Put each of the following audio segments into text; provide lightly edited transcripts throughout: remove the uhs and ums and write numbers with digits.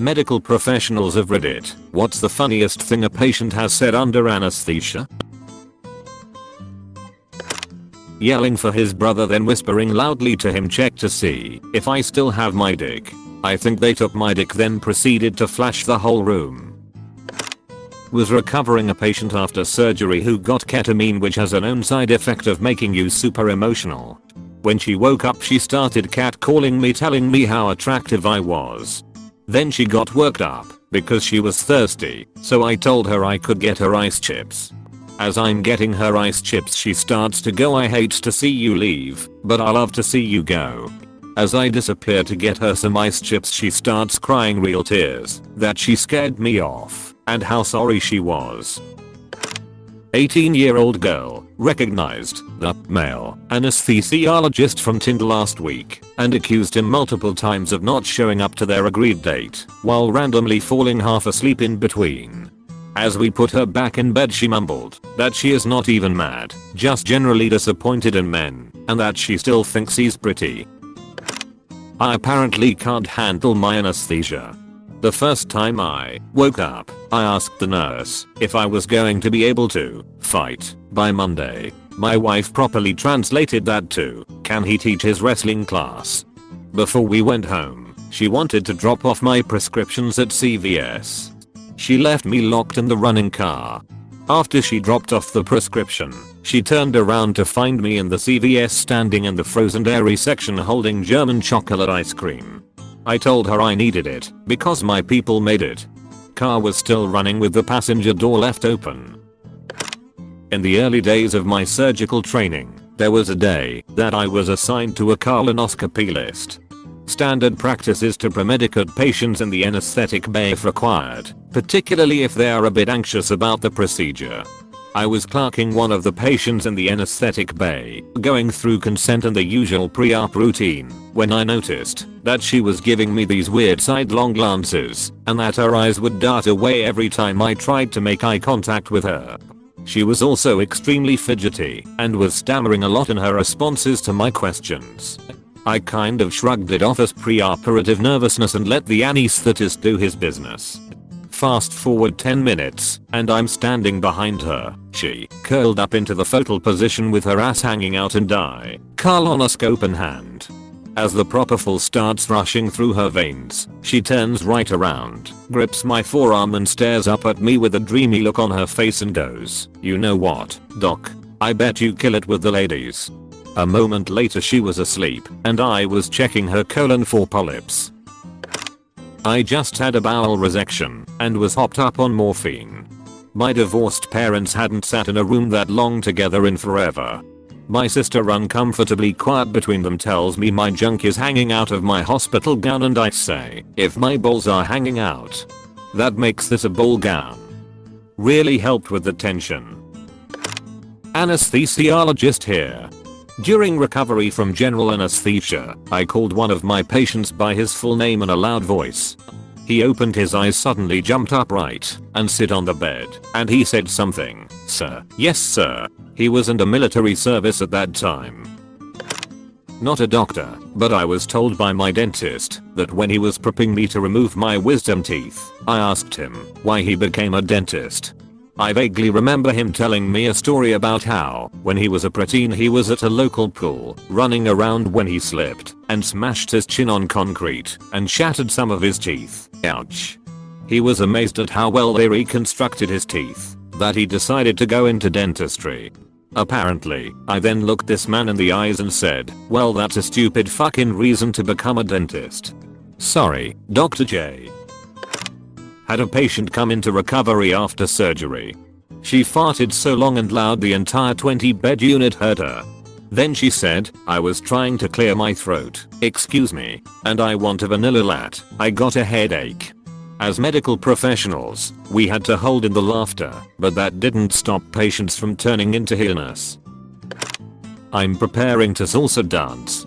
Medical professionals of Reddit, what's the funniest thing a patient has said under anesthesia? Yelling for his brother, then whispering loudly to him, check to see if I still have my dick. I think they took my dick, then proceeded to flash the whole room. Was recovering a patient after surgery who got ketamine, which has a known side effect of making you super emotional. When she woke up, she started catcalling me, telling me how attractive I was. Then she got worked up because she was thirsty, so I told her I could get her ice chips. As I'm getting her ice chips, she starts to go, I hate to see you leave, but I love to see you go. As I disappear to get her some ice chips, she starts crying real tears that she scared me off and how sorry she was. 18-year-old girl recognized the male anesthesiologist from Tinder last week and accused him multiple times of not showing up to their agreed date while randomly falling half asleep in between. As we put her back in bed, she mumbled that she is not even mad, just generally disappointed in men, and that she still thinks he's pretty. I apparently can't handle my anesthesia. The first time I woke up, I asked the nurse if I was going to be able to fight by Monday. My wife properly translated that to, can he teach his wrestling class? Before we went home, she wanted to drop off my prescriptions at CVS. She left me locked in the running car. After she dropped off the prescription, she turned around to find me in the CVS standing in the frozen dairy section holding German chocolate ice cream. I told her I needed it because my people made it. Car was still running with the passenger door left open. In the early days of my surgical training, there was a day that I was assigned to a colonoscopy list. Standard practice is to pre-medicate patients in the anesthetic bay if required, particularly if they are a bit anxious about the procedure. I was clerking one of the patients in the anesthetic bay, going through consent and the usual pre-op routine, when I noticed that she was giving me these weird sidelong glances, and that her eyes would dart away every time I tried to make eye contact with her. She was also extremely fidgety, and was stammering a lot in her responses to my questions. I kind of shrugged it off as pre-operative nervousness and let the anesthetist do his business. Fast forward 10 minutes, and I'm standing behind her, she curled up into the fetal position with her ass hanging out and colonoscope in hand. As the propofol starts rushing through her veins, she turns right around, grips my forearm and stares up at me with a dreamy look on her face and goes, "You know what, doc? I bet you kill it with the ladies." A moment later she was asleep, and I was checking her colon for polyps. I just had a bowel resection and was hopped up on morphine. My divorced parents hadn't sat in a room that long together in forever. My sister, uncomfortably quiet between them, tells me my junk is hanging out of my hospital gown, and I say, if my balls are hanging out, that makes this a ball gown. Really helped with the tension. Anesthesiologist here. During recovery from general anesthesia, I called one of my patients by his full name in a loud voice. He opened his eyes, suddenly jumped upright, and sit on the bed, and he said something, "Sir." "Yes sir." He was in the military service at that time. Not a doctor, but I was told by my dentist that when he was prepping me to remove my wisdom teeth, I asked him why he became a dentist. I vaguely remember him telling me a story about how, when he was a preteen, he was at a local pool, running around when he slipped and smashed his chin on concrete and shattered some of his teeth. Ouch. He was amazed at how well they reconstructed his teeth that he decided to go into dentistry. Apparently, I then looked this man in the eyes and said, "Well, that's a stupid fucking reason to become a dentist. Sorry, Dr. J." Had a patient come into recovery after surgery. She farted so long and loud the entire 20-bed unit heard her. Then she said, "I was trying to clear my throat, excuse me, and I want a vanilla latte. I got a headache." As medical professionals, we had to hold in the laughter, but that didn't stop patients from turning into hyenas. I'm preparing to salsa dance.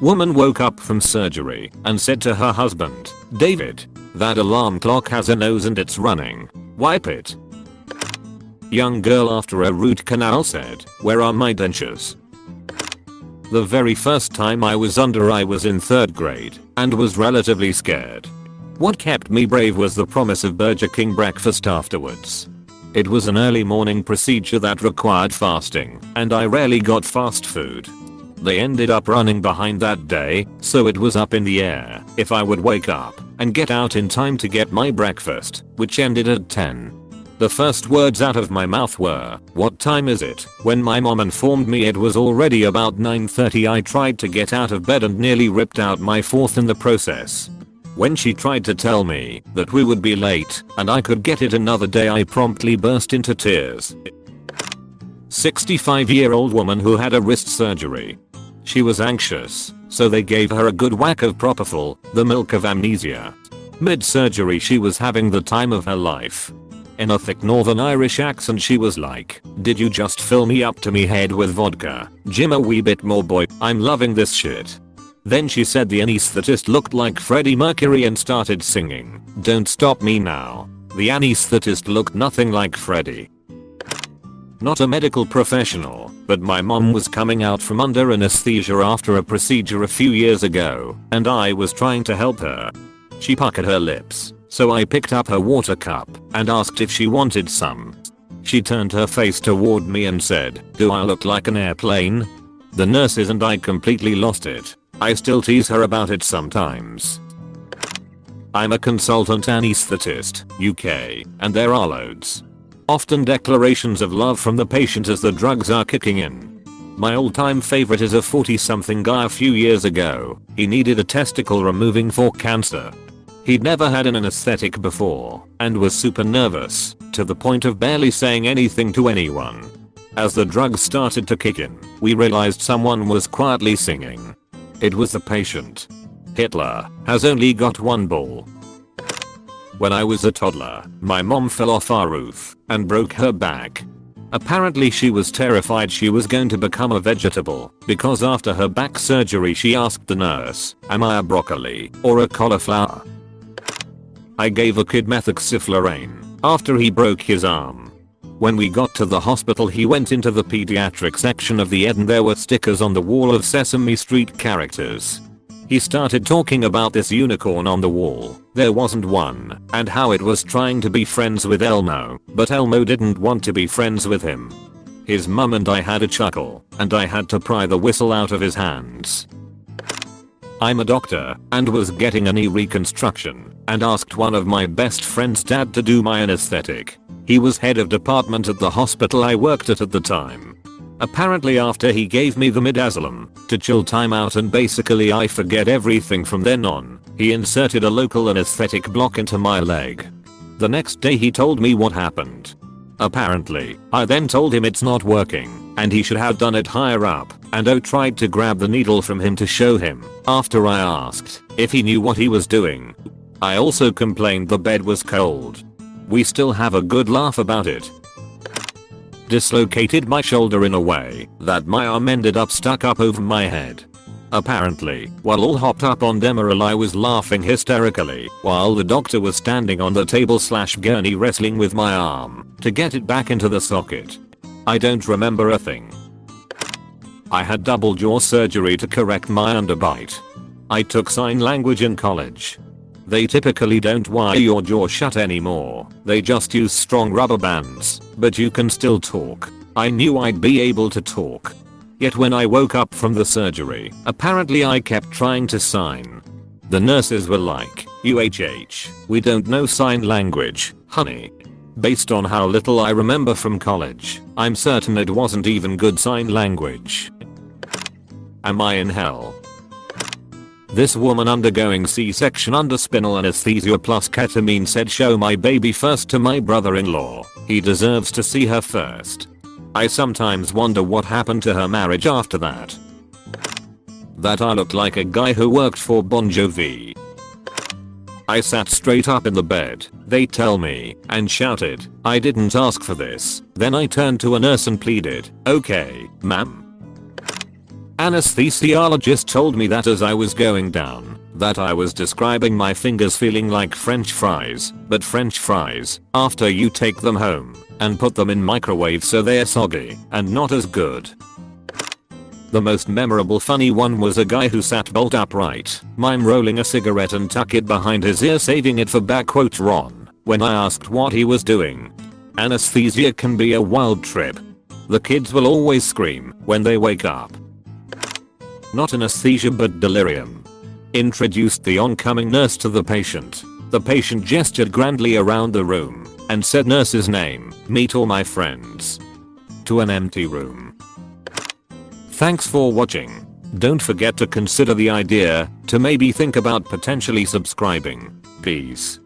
Woman woke up from surgery and said to her husband, "David, that alarm clock has a nose and it's running. Wipe it." Young girl after a root canal said, "Where are my dentures?" The very first time I was in 3rd grade and was relatively scared. What kept me brave was the promise of Burger King breakfast afterwards. It was an early morning procedure that required fasting, and I rarely got fast food. They ended up running behind that day, so it was up in the air if I would wake up and get out in time to get my breakfast, which ended at 10. The first words out of my mouth were, "What time is it?" When my mom informed me it was already about 9:30, I tried to get out of bed and nearly ripped out my fourth in the process. When she tried to tell me that we would be late and I could get it another day, I promptly burst into tears. 65-year-old woman who had a wrist surgery. She was anxious, so they gave her a good whack of propofol, the milk of amnesia. Mid-surgery she was having the time of her life. In a thick Northern Irish accent she was like, "Did you just fill me up to me head with vodka? Jim a wee bit more boy, I'm loving this shit." Then she said the anesthetist looked like Freddie Mercury and started singing, "Don't Stop Me Now." The anesthetist looked nothing like Freddie. Not a medical professional, but my mom was coming out from under anesthesia after a procedure a few years ago, and I was trying to help her. She puckered her lips, so I picked up her water cup and asked if she wanted some. She turned her face toward me and said, "Do I look like an airplane?" The nurses and I completely lost it. I still tease her about it sometimes. I'm a consultant anesthetist, UK, and there are loads. Often declarations of love from the patient as the drugs are kicking in. My all-time favorite is a 40-something guy a few years ago. He needed a testicle removing for cancer. He'd never had an anesthetic before and was super nervous, to the point of barely saying anything to anyone. As the drugs started to kick in, we realized someone was quietly singing. It was the patient. Hitler has only got one ball. When I was a toddler, my mom fell off our roof and broke her back. Apparently she was terrified she was going to become a vegetable because after her back surgery she asked the nurse, "Am I a broccoli or a cauliflower?" I gave a kid methoxyflurane after he broke his arm. When we got to the hospital he went into the pediatric section of the ED and there were stickers on the wall of Sesame Street characters. He started talking about this unicorn on the wall, there wasn't one, and how it was trying to be friends with Elmo, but Elmo didn't want to be friends with him. His mum and I had a chuckle, and I had to pry the whistle out of his hands. I'm a doctor and was getting a knee reconstruction and asked one of my best friend's dad to do my anesthetic. He was head of department at the hospital I worked at the time. Apparently after he gave me the midazolam to chill time out and basically I forget everything from then on, he inserted a local anesthetic block into my leg. The next day he told me what happened. Apparently, I then told him it's not working and he should have done it higher up, and I tried to grab the needle from him to show him after I asked if he knew what he was doing. I also complained the bed was cold. We still have a good laugh about it. Dislocated my shoulder in a way that my arm ended up stuck up over my head. Apparently, while all hopped up on Demerol I was laughing hysterically while the doctor was standing on the table/gurney wrestling with my arm to get it back into the socket. I don't remember a thing. I had double jaw surgery to correct my underbite. I took sign language in college. They typically don't wire your jaw shut anymore, they just use strong rubber bands, but you can still talk. I knew I'd be able to talk. Yet when I woke up from the surgery, apparently I kept trying to sign. The nurses were like, "UHH, we don't know sign language, honey." Based on how little I remember from college, I'm certain it wasn't even good sign language. Am I in hell? This woman undergoing C-section under spinal anesthesia plus ketamine said, "Show my baby first to my brother-in-law. He deserves to see her first." I sometimes wonder what happened to her marriage after that. That I looked like a guy who worked for Bon Jovi. I sat straight up in the bed, they tell me, and shouted, "I didn't ask for this." Then I turned to a nurse and pleaded, "Okay, ma'am." Anesthesiologist told me that as I was going down, that I was describing my fingers feeling like French fries, but French fries, after you take them home and put them in microwave so they're soggy and not as good. The most memorable funny one was a guy who sat bolt upright, mime rolling a cigarette and tuck it behind his ear saving it for Ron, when I asked what he was doing. Anesthesia can be a wild trip. The kids will always scream when they wake up. Not anesthesia but delirium. Introduced the oncoming nurse to the patient. The patient gestured grandly around the room and said nurse's name, meet all my friends. To an empty room. Thanks for watching. Don't forget to consider the idea to maybe think about potentially subscribing. Peace.